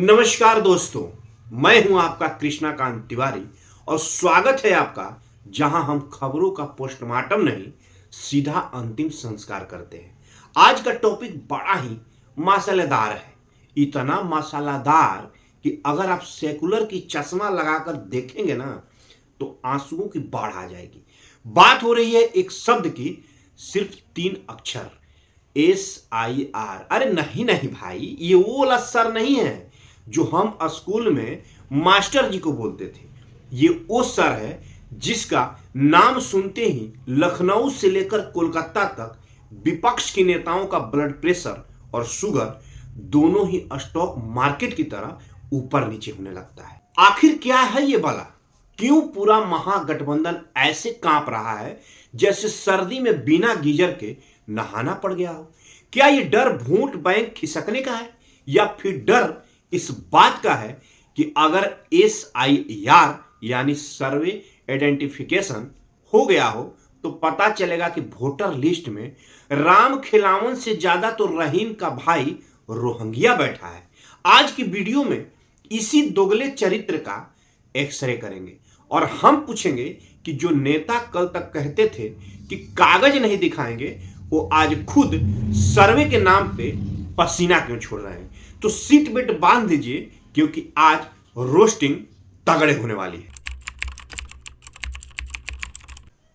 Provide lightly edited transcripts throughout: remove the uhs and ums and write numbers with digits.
नमस्कार दोस्तों, मैं हूं आपका कृष्णाकांत तिवारी और स्वागत है आपका जहां हम खबरों का पोस्टमार्टम नहीं सीधा अंतिम संस्कार करते हैं। आज का टॉपिक बड़ा ही मसालेदार है, इतना मसालेदार कि अगर आप सेकुलर की चश्मा लगाकर देखेंगे ना तो आंसुओं की बाढ़ आ जाएगी। बात हो रही है एक शब्द की, सिर्फ 3 अक्षर SIR। अरे नहीं नहीं भाई, ये वो वाला सर नहीं है जो हम स्कूल में मास्टर जी को बोलते थे। ये वो सर है जिसका नाम सुनते ही लखनऊ से लेकर कोलकाता तक विपक्ष के नेताओं का ब्लड प्रेशर और शुगर दोनों ही स्टॉक मार्केट की तरह ऊपर नीचे होने लगता है। आखिर क्या है ये भला? क्यों पूरा महागठबंधन ऐसे कांप रहा है जैसे सर्दी में बिना गीजर के नहाना पड़ गया हो? क्या ये डर वोट बैंक खिसकने का है या फिर डर इस बात का है कि अगर SIR यानी सर्वे आइडेंटिफिकेशन हो गया हो तो पता चलेगा कि वोटर लिस्ट में राम खिलावन से ज्यादा तो रहीम का भाई रोहंगिया बैठा है। आज की वीडियो में इसी दोगले चरित्र का एक्सरे करेंगे और हम पूछेंगे कि जो नेता कल तक कहते थे कि कागज नहीं दिखाएंगे, वो आज खुद सर्वे के नाम पे पसीना क्यों छोड़ रहे हैं। तो सीट बेल्ट बांध लीजिए क्योंकि आज रोस्टिंग तगड़े होने वाली है।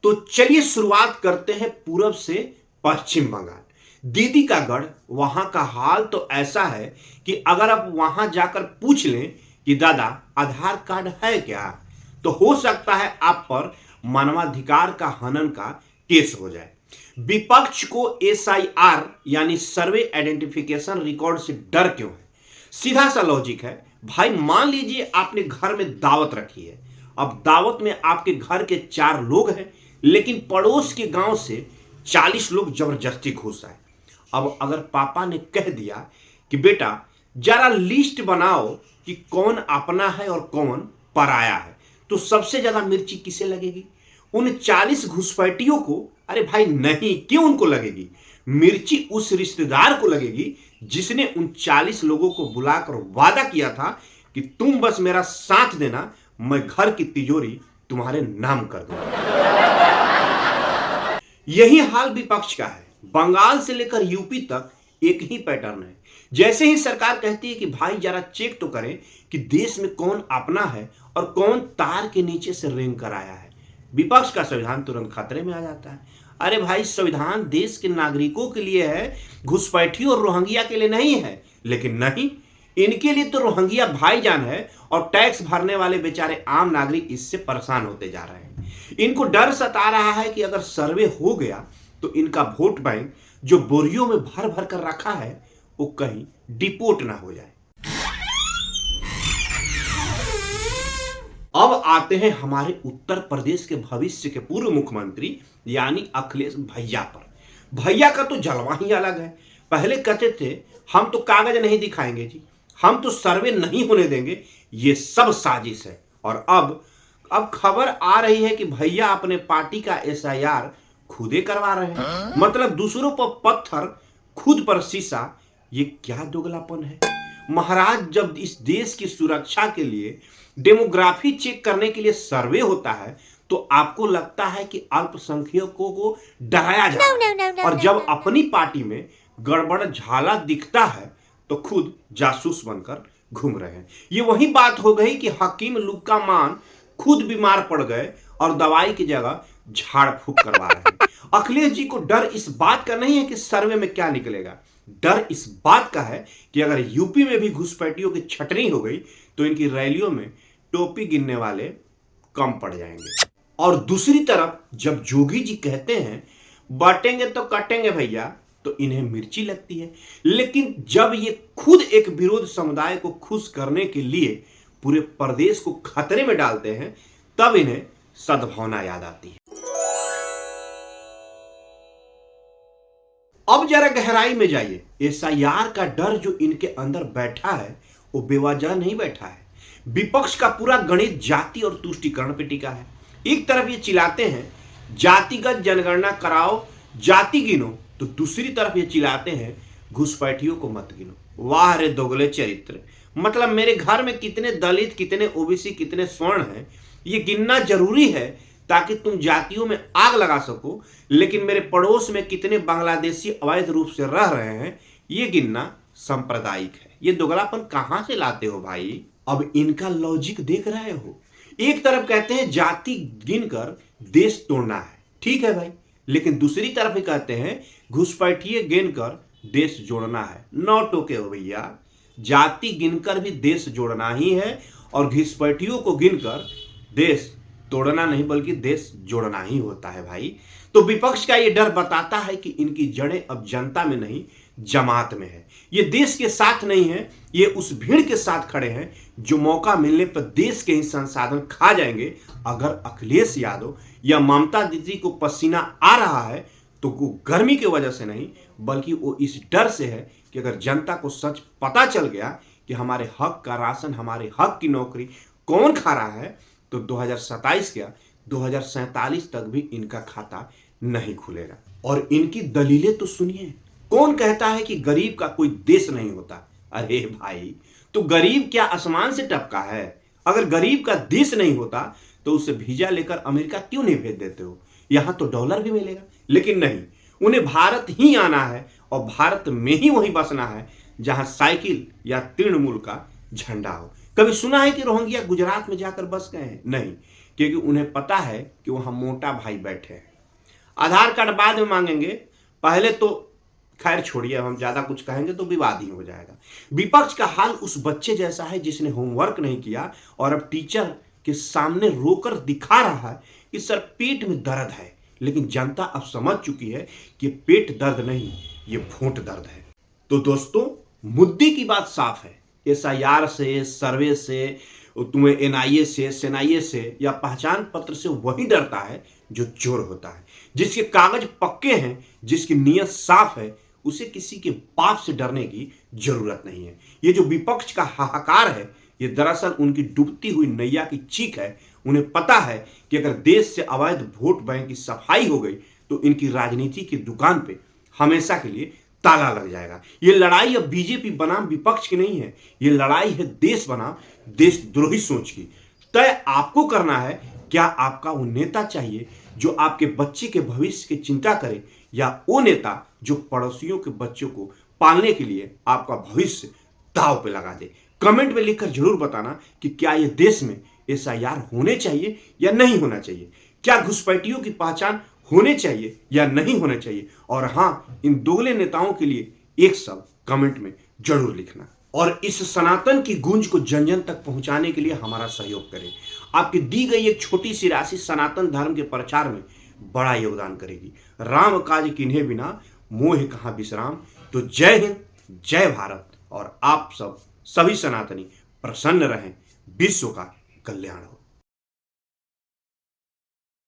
तो चलिए शुरुआत करते हैं पूरब से पश्चिम बंगाल। दीदी का गढ़, वहां का हाल तो ऐसा है कि अगर आप वहां जाकर पूछ लें कि दादा आधार कार्ड है क्या, तो हो सकता है आप पर मानवाधिकार का हनन का केस हो जाए। विपक्ष को SIR यानी सर्वे आइडेंटिफिकेशन रिकॉर्ड से डर क्यों है? सीधा सा लॉजिक है भाई। मान लीजिए आपने घर में दावत रखी है। अब दावत में आपके घर के 4 लोग हैं, लेकिन पड़ोस के गांव से 40 लोग जबरदस्ती घुस आए। अब अगर पापा ने कह दिया कि बेटा जरा लिस्ट बनाओ कि कौन अपना है और कौन पराया है, तो सबसे ज्यादा मिर्ची किसे लगेगी? उन 40 घुसपैठियों को? अरे भाई नहीं, क्यों उनको लगेगी? मिर्ची उस रिश्तेदार को लगेगी जिसने उन 40 लोगों को बुलाकर वादा किया था कि तुम बस मेरा साथ देना, मैं घर की तिजोरी तुम्हारे नाम कर दूंगा। यही हाल विपक्ष का है। बंगाल से लेकर यूपी तक एक ही पैटर्न है। जैसे ही सरकार कहती है कि भाई जरा चेक तो करें कि देश में कौन अपना है और कौन तार के नीचे से रेंग कर आया है, विपक्ष का संविधान तुरंत खतरे में आ जाता है। अरे भाई, संविधान देश के नागरिकों के लिए है, घुसपैठियों और रोहंगिया के लिए नहीं है। लेकिन नहीं, इनके लिए तो रोहंगिया भाईजान है और टैक्स भरने वाले बेचारे आम नागरिक इससे परेशान होते जा रहे हैं। इनको डर सता रहा है कि अगर सर्वे हो गया तो इनका वोट बैंक जो बोरियों में भर भर कर रखा है वो कहीं डिपोर्ट ना हो जाए। अब आते हैं हमारे उत्तर प्रदेश के भविष्य के पूर्व मुख्यमंत्री यानी अखिलेश भैया पर। भैया का तो जलवा ही अलग है। पहले कहते थे हम तो कागज नहीं दिखाएंगे जी, हम तो सर्वे नहीं होने देंगे, ये सब साजिश है। और अब खबर आ रही है कि भैया अपने पार्टी का SIR खुदे करवा रहे हैं। मतलब दूसरों पर पत्थर, खुद पर शीशा। ये क्या दोगलापन है महाराज? जब इस देश की सुरक्षा के लिए, डेमोग्राफी चेक करने के लिए सर्वे होता है तो आपको लगता है कि अल्पसंख्यकों को डराया जाए, और जब अपनी पार्टी में गड़बड़ झाला दिखता है तो खुद जासूस बनकर घूम रहे हैं। ये वही बात हो गई कि हकीम लुक्का मान खुद बीमार पड़ गए और दवाई की जगह झाड़ फूक करवा रहे हैं। अखिलेश जी को डर इस बात का नहीं है कि सर्वे में क्या निकलेगा, डर इस बात का है कि अगर यूपी में भी घुसपैठियों की छटनी हो गई तो इनकी रैलियों में टोपी गिनने वाले कम पड़ जाएंगे। और दूसरी तरफ जब जोगी जी कहते हैं बांटेंगे तो काटेंगे भैया, तो इन्हें मिर्ची लगती है। लेकिन जब ये खुद एक विरोध समुदाय को खुश करने के लिए पूरे प्रदेश को खतरे में डालते हैं, तब इन्हें सद्भावना याद आती है। अब जरा गहराई में जाइए। SIR का डर जो इनके अंदर बैठा है वो बेवजह नहीं बैठा है। विपक्ष का पूरा गणित जाति और तुष्टीकरण पे टिका है। एक तरफ ये चिल्लाते हैं जातिगत जनगणना कराओ, जाति गिनो, तो दूसरी तरफ ये चिल्लाते हैं घुसपैठियों को मत गिनो। वाह रे दोगले चरित्र, मतलब मेरे घर में कितने दलित, कितने ओबीसी, कितने स्वर्ण हैं, ये गिनना जरूरी है ताकि तुम जातियों में आग लगा सको। लेकिन मेरे पड़ोस में कितने बांग्लादेशी अवैध रूप से रह रहे हैं, ये गिनना सांप्रदायिक है। ये दोगलापन कहां से लाते हो भाई? अब इनका लॉजिक देख रहे हो। एक तरफ कहते हैं जाति गिनकर देश तोड़ना है, ठीक है भाई, लेकिन दूसरी तरफ ही कहते हैं घुसपैठिए गिनकर देश जोड़ना है। नौ टोके हो भैया, जाति गिनकर भी देश जोड़ना ही है और घुसपैठियों को गिनकर देश तोड़ना नहीं बल्कि देश जोड़ना ही होता है भाई। तो विपक्ष का ये डर बताता है कि इनकी जड़ें अब जनता में नहीं जमात में है। ये देश के साथ नहीं है, ये उस भीड़ के साथ खड़े हैं जो मौका मिलने पर देश के ही संसाधन खा जाएंगे। अगर अखिलेश यादव या ममता दीदी को पसीना आ रहा है तो वो गर्मी की वजह से नहीं बल्कि वो इस डर से है कि अगर जनता को सच पता चल गया कि हमारे हक का राशन, हमारे हक की नौकरी कौन खा रहा है, तो 2027 क्या 2047 तक भी इनका खाता नहीं खुलेगा। और इनकी दलीलें तो सुनिए। कौन कहता है कि गरीब का कोई देश नहीं होता? अरे भाई, तो गरीब क्या आसमान से टपका है? अगर गरीब का देश नहीं होता तो उसे वीजा लेकर अमेरिका क्यों नहीं भेज देते हो? यहां तो डॉलर भी मिलेगा। लेकिन नहीं, उन्हें भारत ही आना है और भारत में ही वहीं बसना है जहां साइकिल या तृणमूल का झंडा हो। कभी सुना है कि रोहिंग्या गुजरात में जाकर बस गए हैं? नहीं, क्योंकि उन्हें पता है कि वहां मोटा भाई बैठे हैं। आधार कार्ड बाद में मांगेंगे, पहले तो खैर छोड़िए, हम ज्यादा कुछ कहेंगे तो विवाद ही हो जाएगा। विपक्ष का हाल उस बच्चे जैसा है जिसने होमवर्क नहीं किया और अब टीचर के सामने रोकर दिखा रहा है कि सर पेट में दर्द है। लेकिन जनता अब समझ चुकी है कि पेट दर्द नहीं, ये भूत दर्द है। तो दोस्तों, मुद्दे की बात साफ है। एसआईआर से, सर्वे से, तुम्हें एनआईए से, सेनाईए से या पहचान पत्र से वही डरता है जो चोर होता है। जिसके कागज पक्के हैं, जिसकी नीयत साफ है, उसे किसी के बाप से डरने की जरूरत नहीं है। ये जो विपक्ष का हाहाकार है, ये दरअसल उनकी डूबती हुई नैया की चीख है। उन्हें पता है कि अगर देश से अवैध वोट बैंक की सफाई हो गई तो इनकी राजनीति की दुकान पे हमेशा के लिए ताला लग जाएगा। ये लड़ाई अब बीजेपी बनाम विपक्ष की नहीं है, ये लड़ाई है देश बनाम देशद्रोही सोच की। तय आपको करना है, क्या आपका वो नेता चाहिए जो आपके बच्चे के भविष्य की चिंता करे, या वो नेता जो पड़ोसियों के बच्चों को पालने के लिए आपका भविष्य दांव पे लगा दे? कमेंट में लिखकर जरूर बताना कि क्या ये देश में एसआईआर होने चाहिए या नहीं होना चाहिए, क्या घुसपैठियों की पहचान होने चाहिए या नहीं होने चाहिए। और हाँ, इन दोगले नेताओं के लिए एक शब्द कमेंट में जरूर लिखना। और इस सनातन की गूंज को जन जन तक पहुंचाने के लिए हमारा सहयोग करें। आपकी दी गई एक छोटी सी राशि सनातन धर्म के प्रचार में बड़ा योगदान करेगी। राम काज किन्हे बिना मोह कहां विश्राम। तो जय हिंद, जय भारत, और आप सब सभी सनातनी प्रसन्न रहें, विश्व का कल्याण हो।